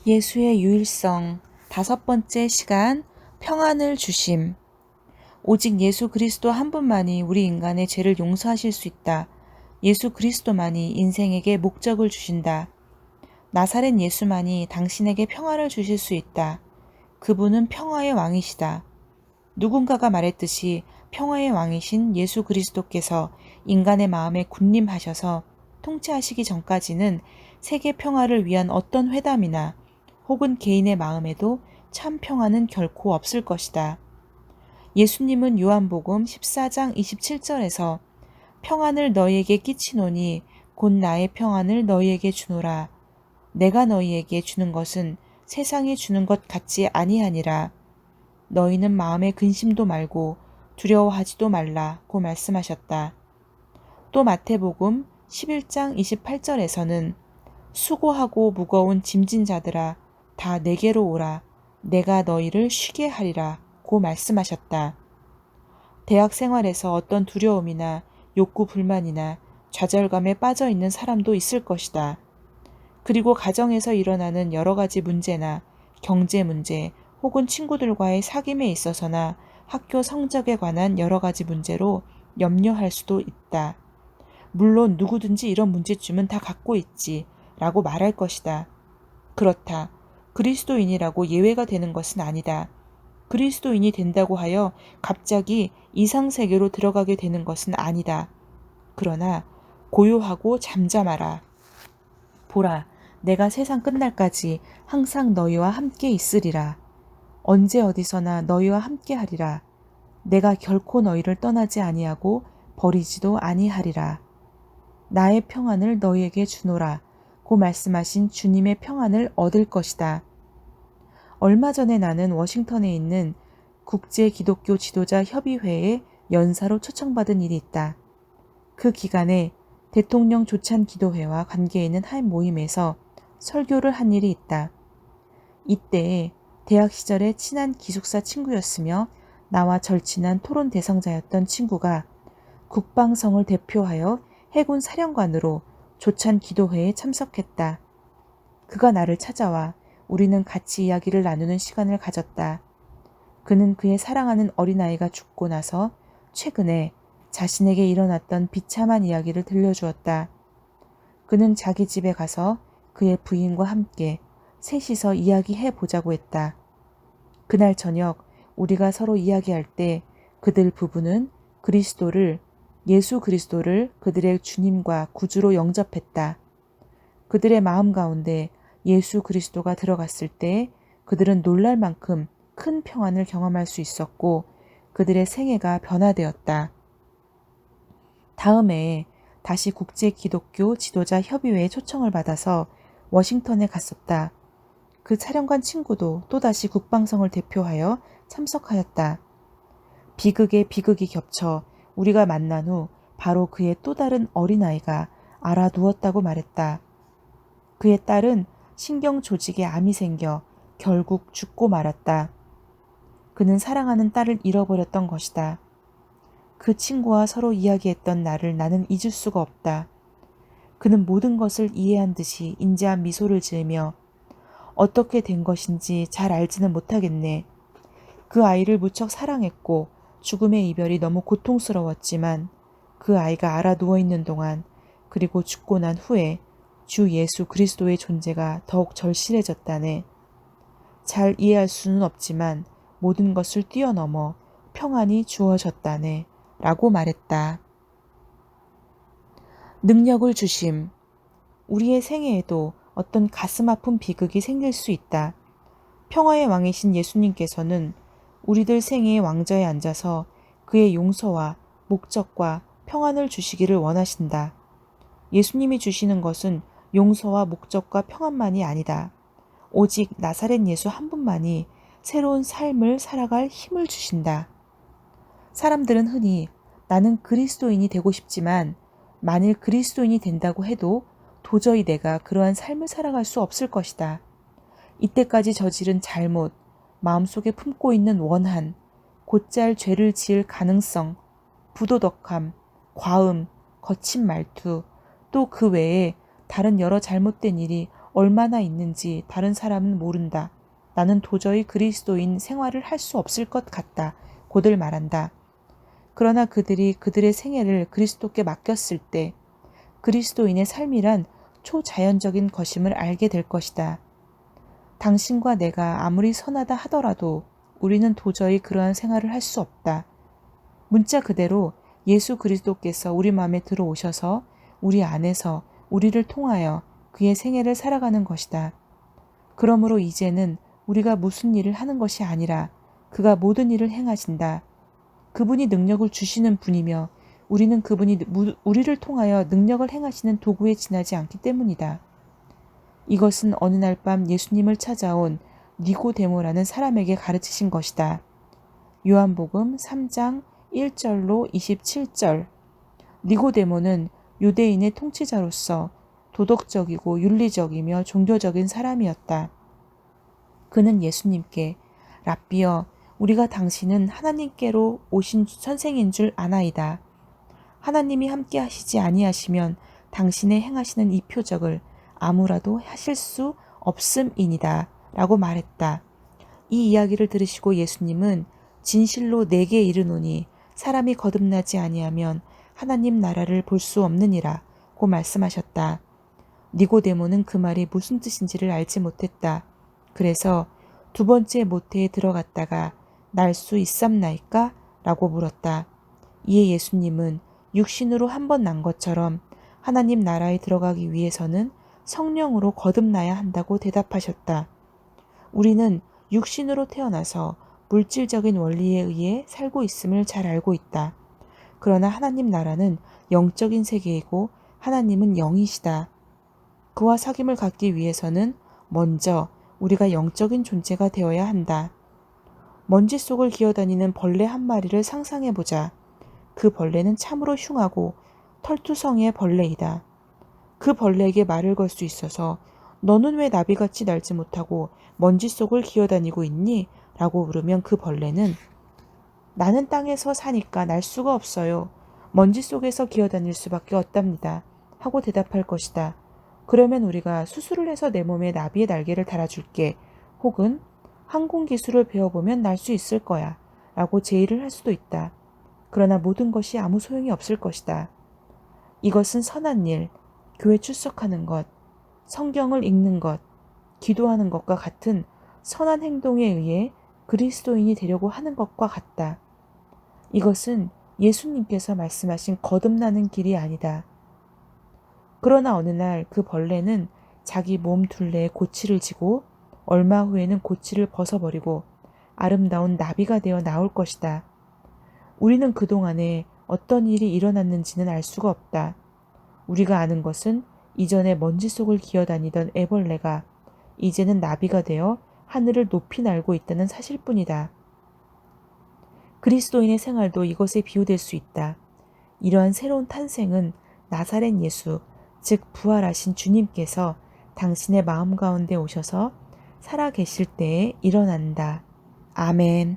예수의 유일성 5번째 시간 평안을 주심. 오직 예수 그리스도 한 분만이 우리 인간의 죄를 용서하실 수 있다. 예수 그리스도만이 인생에게 목적을 주신다. 나사렛 예수만이 당신에게 평안을 주실 수 있다. 그분은 평화의 왕이시다. 누군가가 말했듯이 평화의 왕이신 예수 그리스도께서 인간의 마음에 군림하셔서 통치하시기 전까지는 세계 평화를 위한 어떤 회담이나 혹은 개인의 마음에도 참 평화는 결코 없을 것이다. 예수님은 요한복음 14장 27절에서 평안을 너희에게 끼치노니 곧 나의 평안을 너희에게 주노라. 내가 너희에게 주는 것은 세상이 주는 것 같지 아니하니라. 너희는 마음에 근심도 말고 두려워하지도 말라고 말씀하셨다. 또 마태복음 11장 28절에서는 수고하고 무거운 짐진 자들아 다 내게로 오라. 내가 너희를 쉬게 하리라 고 말씀하셨다. 대학 생활에서 어떤 두려움이나 욕구 불만이나 좌절감에 빠져 있는 사람도 있을 것이다. 그리고 가정에서 일어나는 여러 가지 문제나 경제 문제 혹은 친구들과의 사귐에 있어서나 학교 성적에 관한 여러 가지 문제로 염려할 수도 있다. 물론 누구든지 이런 문제쯤은 다 갖고 있지 라고 말할 것이다. 그렇다. 그리스도인이라고 예외가 되는 것은 아니다. 그리스도인이 된다고 하여 갑자기 이상세계로 들어가게 되는 것은 아니다. 그러나 고요하고 잠잠하라. 보라, 내가 세상 끝날까지 항상 너희와 함께 있으리라. 언제 어디서나 너희와 함께 하리라. 내가 결코 너희를 떠나지 아니하고 버리지도 아니하리라. 나의 평안을 너희에게 주노라 고 말씀하신 주님의 평안을 얻을 것이다. 얼마 전에 나는 워싱턴에 있는 국제 기독교 지도자 협의회에 연사로 초청받은 일이 있다. 그 기간에 대통령 조찬 기도회와 관계 있는 한 모임에서 설교를 한 일이 있다. 이때 대학 시절에 친한 기숙사 친구였으며 나와 절친한 토론 대상자였던 친구가 국방성을 대표하여 해군 사령관으로 조찬 기도회에 참석했다. 그가 나를 찾아와 우리는 같이 이야기를 나누는 시간을 가졌다. 그는 그의 사랑하는 어린아이가 죽고 나서 최근에 자신에게 일어났던 비참한 이야기를 들려주었다. 그는 자기 집에 가서 그의 부인과 함께 셋이서 이야기해 보자고 했다. 그날 저녁 우리가 서로 이야기할 때 그들 부부는 예수 그리스도를 그들의 주님과 구주로 영접했다. 그들의 마음 가운데 예수 그리스도가 들어갔을 때 그들은 놀랄 만큼 큰 평안을 경험할 수 있었고 그들의 생애가 변화되었다. 다음 해에 다시 국제 기독교 지도자 협의회에 초청을 받아서 워싱턴에 갔었다. 그 사령관 친구도 또다시 국방성을 대표하여 참석하였다. 비극에 비극이 겹쳐 우리가 만난 후 바로 그의 또 다른 어린아이가 알아누웠다고 말했다. 그의 딸은 신경 조직에 암이 생겨 결국 죽고 말았다. 그는 사랑하는 딸을 잃어버렸던 것이다. 그 친구와 서로 이야기했던 날을 나는 잊을 수가 없다. 그는 모든 것을 이해한 듯이 인자한 미소를 지으며 어떻게 된 것인지 잘 알지는 못하겠네. 그 아이를 무척 사랑했고 죽음의 이별이 너무 고통스러웠지만 그 아이가 알아 누워있는 동안 그리고 죽고 난 후에 주 예수 그리스도의 존재가 더욱 절실해졌다네. 잘 이해할 수는 없지만 모든 것을 뛰어넘어 평안이 주어졌다네 라고 말했다. 능력을 주심. 우리의 생애에도 어떤 가슴 아픈 비극이 생길 수 있다. 평화의 왕이신 예수님께서는 우리들 생애의 왕좌에 앉아서 그의 용서와 목적과 평안을 주시기를 원하신다. 예수님이 주시는 것은 용서와 목적과 평안만이 아니다. 오직 나사렛 예수 한 분만이 새로운 삶을 살아갈 힘을 주신다. 사람들은 흔히 나는 그리스도인이 되고 싶지만 만일 그리스도인이 된다고 해도 도저히 내가 그러한 삶을 살아갈 수 없을 것이다. 이때까지 저지른 잘못, 마음속에 품고 있는 원한, 곧잘 죄를 지을 가능성, 부도덕함, 과음, 거친 말투, 또 그 외에 다른 여러 잘못된 일이 얼마나 있는지 다른 사람은 모른다. 나는 도저히 그리스도인 생활을 할 수 없을 것 같다. 고들 말한다. 그러나 그들이 그들의 생애를 그리스도께 맡겼을 때 그리스도인의 삶이란 초자연적인 것임을 알게 될 것이다. 당신과 내가 아무리 선하다 하더라도 우리는 도저히 그러한 생활을 할 수 없다. 문자 그대로 예수 그리스도께서 우리 마음에 들어오셔서 우리 안에서 우리를 통하여 그의 생애를 살아가는 것이다. 그러므로 이제는 우리가 무슨 일을 하는 것이 아니라 그가 모든 일을 행하신다. 그분이 능력을 주시는 분이며 우리는 그분이 우리를 통하여 능력을 행하시는 도구에 지나지 않기 때문이다. 이것은 어느 날 밤 예수님을 찾아온 니고데모라는 사람에게 가르치신 것이다. 요한복음 3장 1절로 27절. 니고데모는 유대인의 통치자로서 도덕적이고 윤리적이며 종교적인 사람이었다. 그는 예수님께 랍비여, 우리가 당신은 하나님께로 오신 선생인 줄 아나이다. 하나님이 함께 하시지 아니하시면 당신의 행하시는 이 표적을 아무라도 하실 수 없음이니다. 라고 말했다. 이 이야기를 들으시고 예수님은 진실로 내게 이르노니 사람이 거듭나지 아니하면 하나님 나라를 볼 수 없느니라 고 말씀하셨다. 니고데모는 그 말이 무슨 뜻인지를 알지 못했다. 그래서 두 번째 모태에 들어갔다가 날 수 있삼나이까? 라고 물었다. 이에 예수님은 육신으로 한 번 난 것처럼 하나님 나라에 들어가기 위해서는 성령으로 거듭나야 한다고 대답하셨다. 우리는 육신으로 태어나서 물질적인 원리에 의해 살고 있음을 잘 알고 있다. 그러나 하나님 나라는 영적인 세계이고 하나님은 영이시다. 그와 사귐을 갖기 위해서는 먼저 우리가 영적인 존재가 되어야 한다. 먼지 속을 기어다니는 벌레 한 마리를 상상해보자. 그 벌레는 참으로 흉하고 털투성이의 벌레이다. 그 벌레에게 말을 걸 수 있어서 너는 왜 나비같이 날지 못하고 먼지 속을 기어다니고 있니? 라고 물으면 그 벌레는 나는 땅에서 사니까 날 수가 없어요. 먼지 속에서 기어다닐 수밖에 없답니다. 하고 대답할 것이다. 그러면 우리가 수술을 해서 내 몸에 나비의 날개를 달아줄게. 혹은 항공기술을 배워보면 날 수 있을 거야. 라고 제의를 할 수도 있다. 그러나 모든 것이 아무 소용이 없을 것이다. 이것은 선한 일, 교회 출석하는 것, 성경을 읽는 것, 기도하는 것과 같은 선한 행동에 의해 그리스도인이 되려고 하는 것과 같다. 이것은 예수님께서 말씀하신 거듭나는 길이 아니다. 그러나 어느 날 그 벌레는 자기 몸 둘레에 고치를 지고 얼마 후에는 고치를 벗어버리고 아름다운 나비가 되어 나올 것이다. 우리는 그동안에 어떤 일이 일어났는지는 알 수가 없다. 우리가 아는 것은 이전에 먼지 속을 기어다니던 애벌레가 이제는 나비가 되어 하늘을 높이 날고 있다는 사실뿐이다. 그리스도인의 생활도 이것에 비유될 수 있다. 이러한 새로운 탄생은 나사렛 예수, 즉 부활하신 주님께서 당신의 마음 가운데 오셔서 살아 계실 때에 일어난다. 아멘.